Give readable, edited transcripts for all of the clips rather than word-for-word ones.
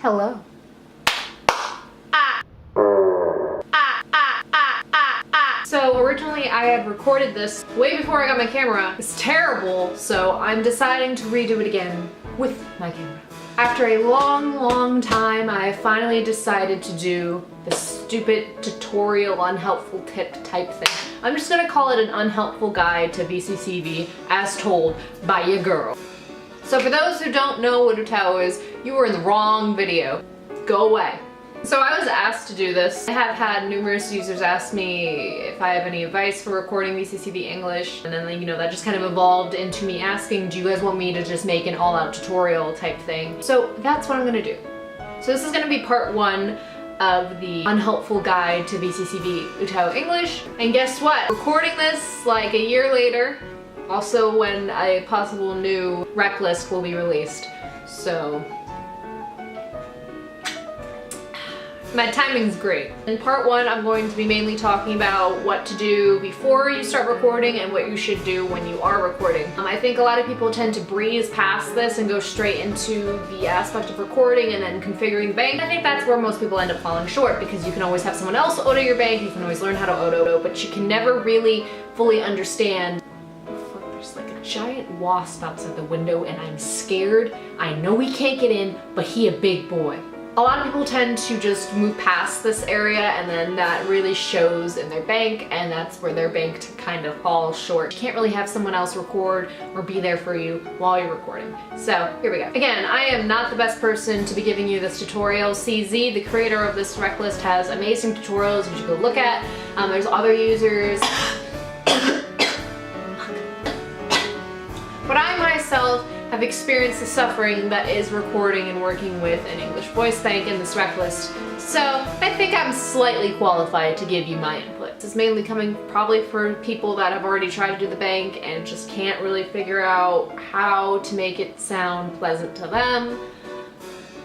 Hello. So originally I had recorded this way before I got my camera. It's terrible, so I'm deciding to redo it again with my camera. After a long time, I finally decided to do this stupid tutorial unhelpful tip type thing. I'm just gonna call it an unhelpful guide to VCCV as told by your girl. So for those who don't know what Utao is, you were in the wrong video. Go away. So I was asked to do this. I have had numerous users ask me if I have any advice for recording VCCV English, and then that just kind of evolved into me asking, do you guys want me to just make an all-out tutorial type thing? So that's what I'm gonna do. So this is gonna be part 1 of the unhelpful guide to VCCV Utao English. And guess what? Recording this like a year later, also when a possible new rec list will be released. So my timing's great. In part 1, I'm going to be mainly talking about what to do before you start recording and what you should do when you are recording. I think a lot of people tend to breeze past this and go straight into the aspect of recording and then configuring the bank. I think that's where most people end up falling short, because you can always have someone else auto your bank, you can always learn how to auto, but you can never really fully understand. There's like a giant wasp outside the window and I'm scared. I know he can't get in, but he a big boy. A lot of people tend to just move past this area, and then that really shows in their bank, and that's where their bank kind of falls short. You can't really have someone else record or be there for you while you're recording. So here we go. Again, I am not the best person to be giving you this tutorial. CZ, the creator of this rec list, has amazing tutorials you should go look at. There's other users. But I myself have experienced the suffering that is recording and working with an English voice bank in this rec list. So I think I'm slightly qualified to give you my input. This is mainly coming probably for people that have already tried to do the bank and just can't really figure out how to make it sound pleasant to them.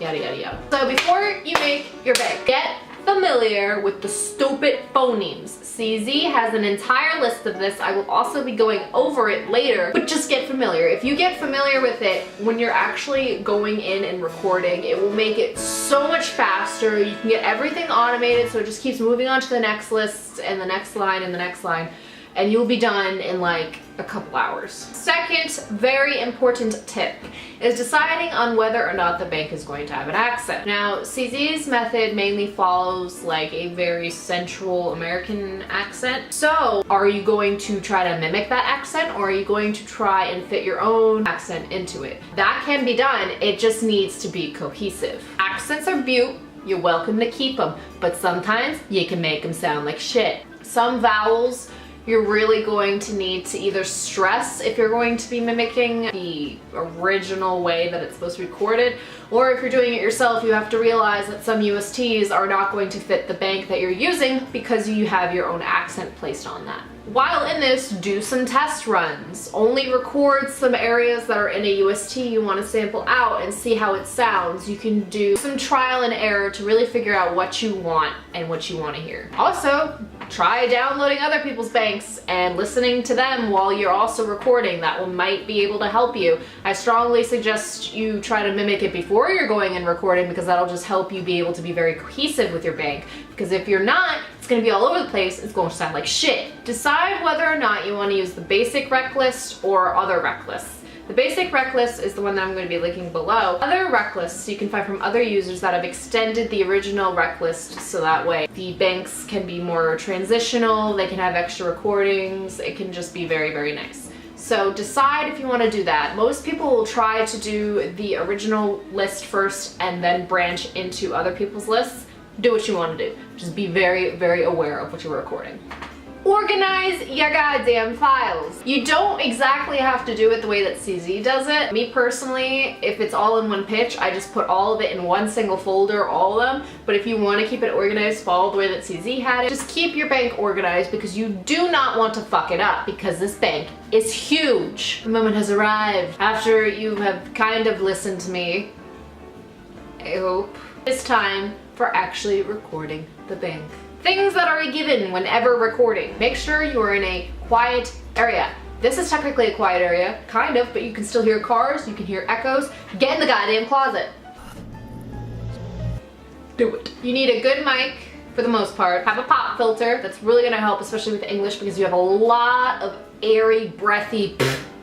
Yada yada yada. So before you make your bank, get familiar with the stupid phonemes. CZ has an entire list of this. I will also be going over it later, but just get familiar. If you get familiar with it, when you're actually going in and recording, it will make it so much faster. You can get everything automated, so it just keeps moving on to the next list and the next line and the next line, and you'll be done in like a couple hours. Second very important tip is deciding on whether or not the bank is going to have an accent. Now, CZ's method mainly follows like a very Central American accent. So are you going to try to mimic that accent, or are you going to try and fit your own accent into it? That can be done, it just needs to be cohesive. Accents are beaut, you're welcome to keep them, but sometimes you can make them sound like shit. Some vowels you're really going to need to either stress if you're going to be mimicking the original way that it's supposed to be recorded, or if you're doing it yourself, you have to realize that some USTs are not going to fit the bank that you're using because you have your own accent placed on that. While in this, do some test runs. Only record some areas that are in a UST you want to sample out and see how it sounds. You can do some trial and error to really figure out what you want and what you want to hear. Also, try downloading other people's banks and listening to them while you're also recording. That might be able to help you. I strongly suggest you try to mimic it before you're going and recording, because that'll just help you be able to be very cohesive with your bank. Because if you're not, it's going to be all over the place. It's going to sound like shit. Decide whether or not you want to use the basic rec list or other rec lists. The basic rec list is the one that I'm going to be linking below. Other rec lists you can find from other users that have extended the original rec list, so that way the banks can be more transitional, they can have extra recordings, it can just be very nice. So decide if you want to do that. Most people will try to do the original list first and then branch into other people's lists. Do what you want to do. Just be very aware of what you're recording. Organize your goddamn files. You don't exactly have to do it the way that CZ does it. Me personally, if it's all in one pitch, I just put all of it in one single folder, all of them. But if you want to keep it organized, follow the way that CZ had it. Just keep your bank organized, because you do not want to fuck it up, because this bank is huge. The moment has arrived. After you have kind of listened to me, I hope, it's time for actually recording the bank. Things that are a given whenever recording. Make sure you are in a quiet area. This is technically a quiet area, kind of, but you can still hear cars, you can hear echoes. Get in the goddamn closet. Do it. You need a good mic for the most part. Have a pop filter. That's really gonna help, especially with English, because you have a lot of airy, breathy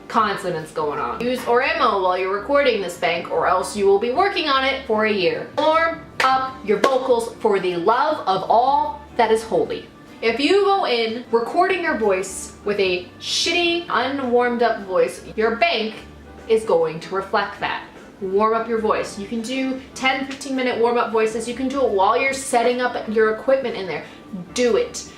consonants going on. Use Oremo while you're recording this bank, or else you will be working on it for a year. Warm up your vocals for the love of all that is holy. If you go in recording your voice with a shitty, unwarmed up voice, your bank is going to reflect that. Warm up your voice. You can do 10-15 minute warm up voices. You can do it while you're setting up your equipment in there. Do it.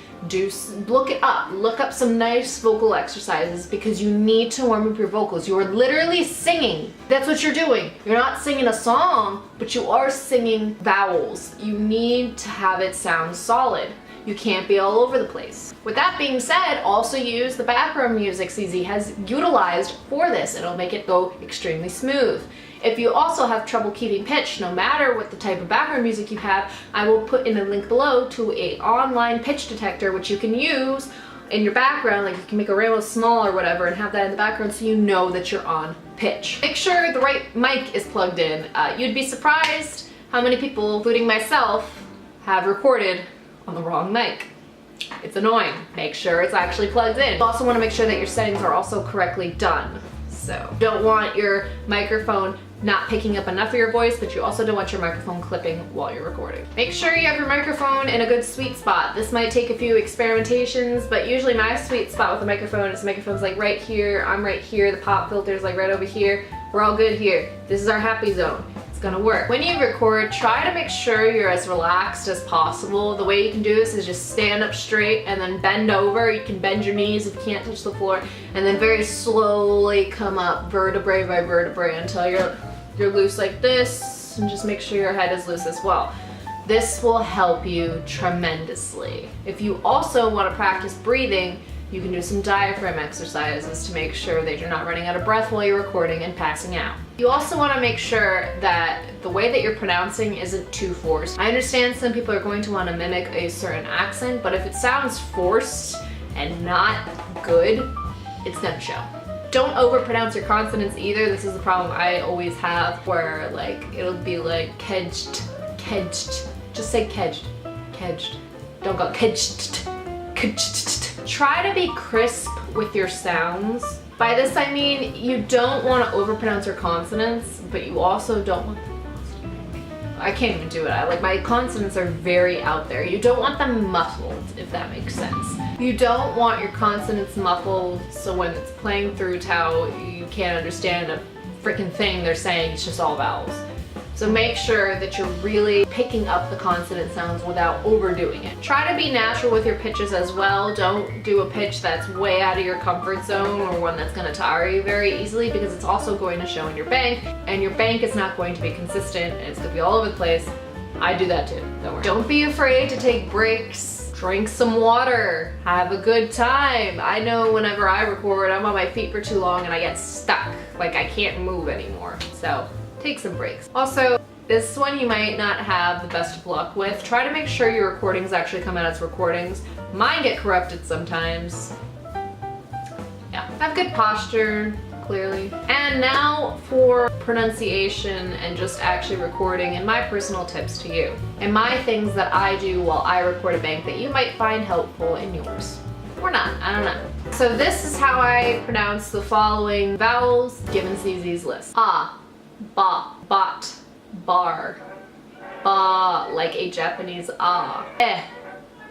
Look it up. Look up some nice vocal exercises, because you need to warm up your vocals. You are literally singing. That's what you're doing. You're not singing a song, but you are singing vowels. You need to have it sound solid. You can't be all over the place. With that being said, also use the background music CZ has utilized for this. It'll make it go extremely smooth. If you also have trouble keeping pitch, no matter what the type of background music you have, I will put in a link below to an online pitch detector, which you can use in your background. Like, you can make a rainbow small or whatever and have that in the background so you know that you're on pitch. Make sure the right mic is plugged in. You'd be surprised how many people, including myself, have recorded on the wrong mic. It's annoying. Make sure it's actually plugged in. You also want to make sure that your settings are also correctly done. So, you don't want your microphone not picking up enough of your voice, but you also don't want your microphone clipping while you're recording. Make sure you have your microphone in a good sweet spot. This might take a few experimentations, but usually my sweet spot with the microphone is the microphone's like right here, I'm right here, the pop filter's like right over here. We're all good here. This is our happy zone. It's gonna work. When you record, try to make sure you're as relaxed as possible. The way you can do this is just stand up straight and then bend over. You can bend your knees if you can't touch the floor, and then very slowly come up vertebrae by vertebrae until you're loose like this, and just make sure your head is loose as well. This will help you tremendously. If you also want to practice breathing, you can do some diaphragm exercises to make sure that you're not running out of breath while you're recording and passing out. You also want to make sure that the way that you're pronouncing isn't too forced. I understand some people are going to want to mimic a certain accent, but if it sounds forced and not good, it's gonna show. Don't overpronounce your consonants either. This is the problem I always have, where like it'll be like kedged, kedged. Just say kedged, kedged. Don't go kedged, kedged. Try to be crisp with your sounds. By this I mean you don't want to overpronounce your consonants, but you also don't want them lost. I can't even do it. My consonants are very out there. You don't want them muffled, if that makes sense. You don't want your consonants muffled so when it's playing through Tao, you can't understand a freaking thing they're saying. It's just all vowels. So make sure that you're really picking up the consonant sounds without overdoing it. Try to be natural with your pitches as well. Don't do a pitch that's way out of your comfort zone or one that's going to tire you very easily, because it's also going to show in your bank, and your bank is not going to be consistent and it's going to be all over the place. I do that too, don't worry. Don't be afraid to take breaks. Drink some water, have a good time. I know whenever I record, I'm on my feet for too long and I get stuck. Like, I can't move anymore. So take some breaks. Also, this one you might not have the best of luck with. Try to make sure your recordings actually come out as recordings. Mine get corrupted sometimes. Yeah, have good posture, clearly. And now for pronunciation and just actually recording and my personal tips to you. And my things that I do while I record a bank that you might find helpful in yours. Or not, I don't know. So this is how I pronounce the following vowels given CZ's list. Ah, ba, bot, bar, ba, like a Japanese ah.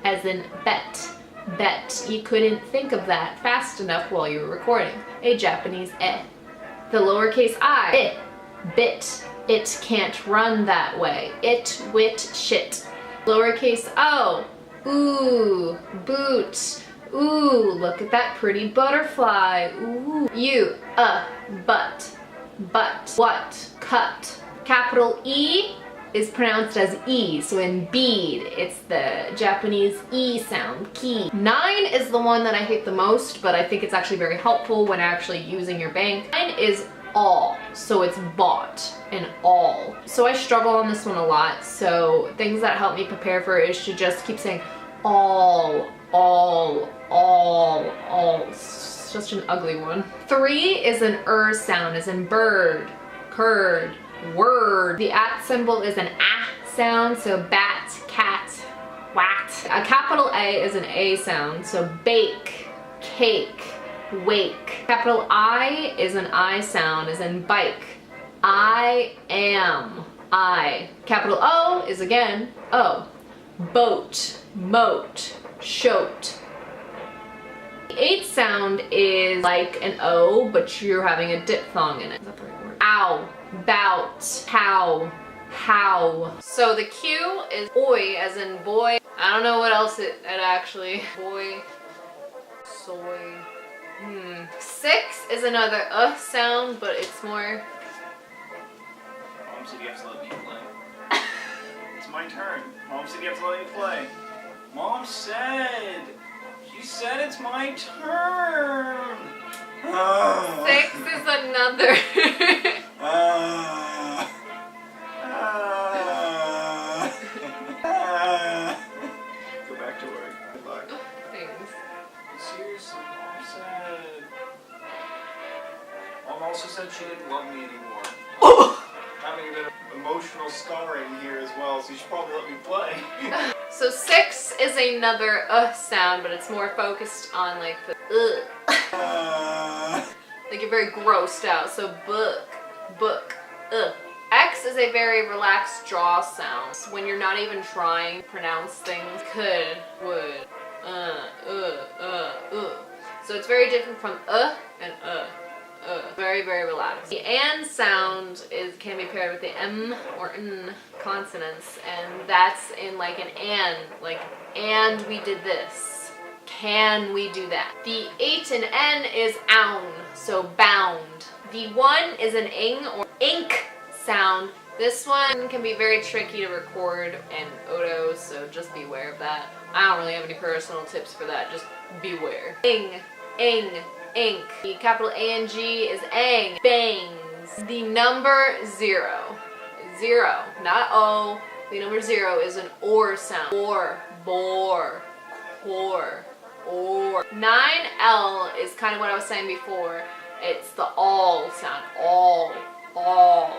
As in bet. Bet. You couldn't think of that fast enough while you were recording. A Japanese The lowercase I. Bit. It can't run that way. It, wit, shit. Lowercase o. Ooh. Boot. Ooh, look at that pretty butterfly. Ooh. You. But. But. What. Cut. Capital E is pronounced as E, so in bead, it's the Japanese E sound, ki. 9 is the one that I hate the most, but I think it's actually very helpful when actually using your bank. 9 is all, so it's bought and all. So I struggle on this one a lot, so things that help me prepare for it is to just keep saying all. It's just an ugly one. 3 is an sound, as in bird, curd, word. The at symbol is an ah sound, so bat, cat, wat. A capital A is an A sound, so bake, cake, wake. Capital I is an I sound, as in bike. I am, I. Capital O is again O. Boat, moat, shoat. The H sound is like an O, but you're having a diphthong in it. Is that the right word? Ow, bout, cow, how. So the Q is oi, as in boy. I don't know what else it actually. Boy, soy. 6 is another sound, but it's more. Mom said you have to let me play. It's my turn. Mom said you have to let me play. Mom said. She said it's my turn. 6 is another. Go back to work. Good luck. Things. Seriously, Mom said. Mom also said she didn't love me anymore. Having a bit of emotional scarring here as well, so you should probably let me play. So 6 is another sound, but it's more focused on like the like you're very grossed out. So book, X is a very relaxed jaw sound. When you're not even trying to pronounce things. Could, would, So it's very different from and very, very relaxed. The and sound can be paired with the M or N consonants, and that's in like an and, like, and we did this. Can we do that? The H and N is own, so bound. The 1 is an ing or ink sound. This one can be very tricky to record in Odo, so just beware of that. I don't really have any personal tips for that, just beware. Ing, ink. The capital A-N-G is ang, bangs. The number 0, not O. The number 0 is an or sound. Or, bore, core, or. 9L is kind of what I was saying before. It's the all sound, all.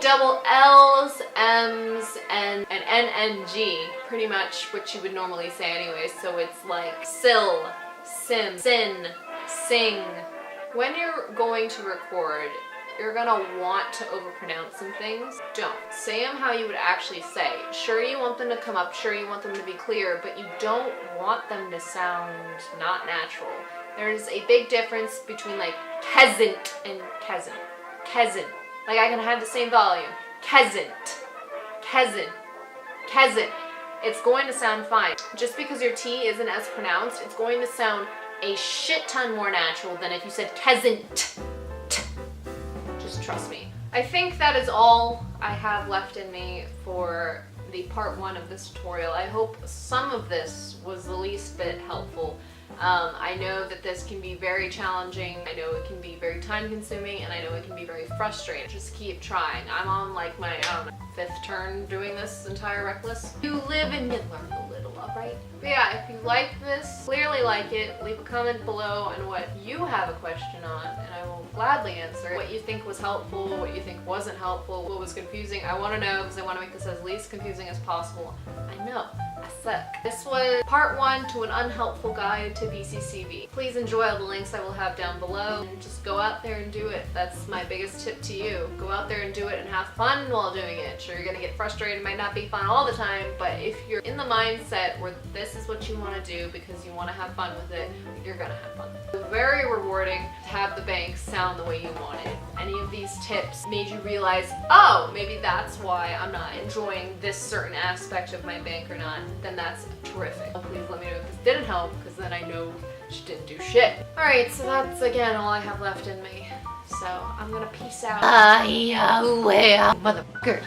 Double L's, M's, and NNG, pretty much what you would normally say anyway, so it's like sill, sim, sin, sing. When you're going to record, you're gonna want to overpronounce some things. Don't. Say them how you would actually say. Sure, you want them to come up, sure, you want them to be clear, but you don't want them to sound not natural. There's a big difference between like kezint and kezin. Kezin. Like I can have the same volume. Kezint. It's going to sound fine. Just because your T isn't as pronounced, it's going to sound a shit ton more natural than if you said kezint. Just trust me. I think that is all I have left in me for the part 1 of this tutorial. I hope some of this was the least bit helpful. I know that this can be very challenging, I know it can be very time consuming, and I know it can be very frustrating. Just keep trying. I'm on like my, 5th turn doing this entire reckless. You live and you learn a little, alright? But yeah, if you like this, clearly like it, leave a comment below on what you have a question on, and I will gladly answer it. What you think was helpful, what you think wasn't helpful, what was confusing. I want to know because I want to make this as least confusing as possible. I know. I suck. This was part 1 to an unhelpful guide to VCCV. Please enjoy all the links I will have down below, and just go out there and do it. That's my biggest tip to you. Go out there and do it and have fun while doing it. Sure, you're gonna get frustrated, it might not be fun all the time, but if you're in the mindset where this is what you want to do because you want to have fun with it, you're gonna have fun. It's very rewarding to have the bank sound the way you want it. Any of these tips made you realize, oh, maybe that's why I'm not enjoying this certain aspect of my bank or not, then that's terrific. Please let me know if this didn't help, because then I know she didn't do shit. Alright, so that's again all I have left in me. So I'm gonna peace out. Motherfucker.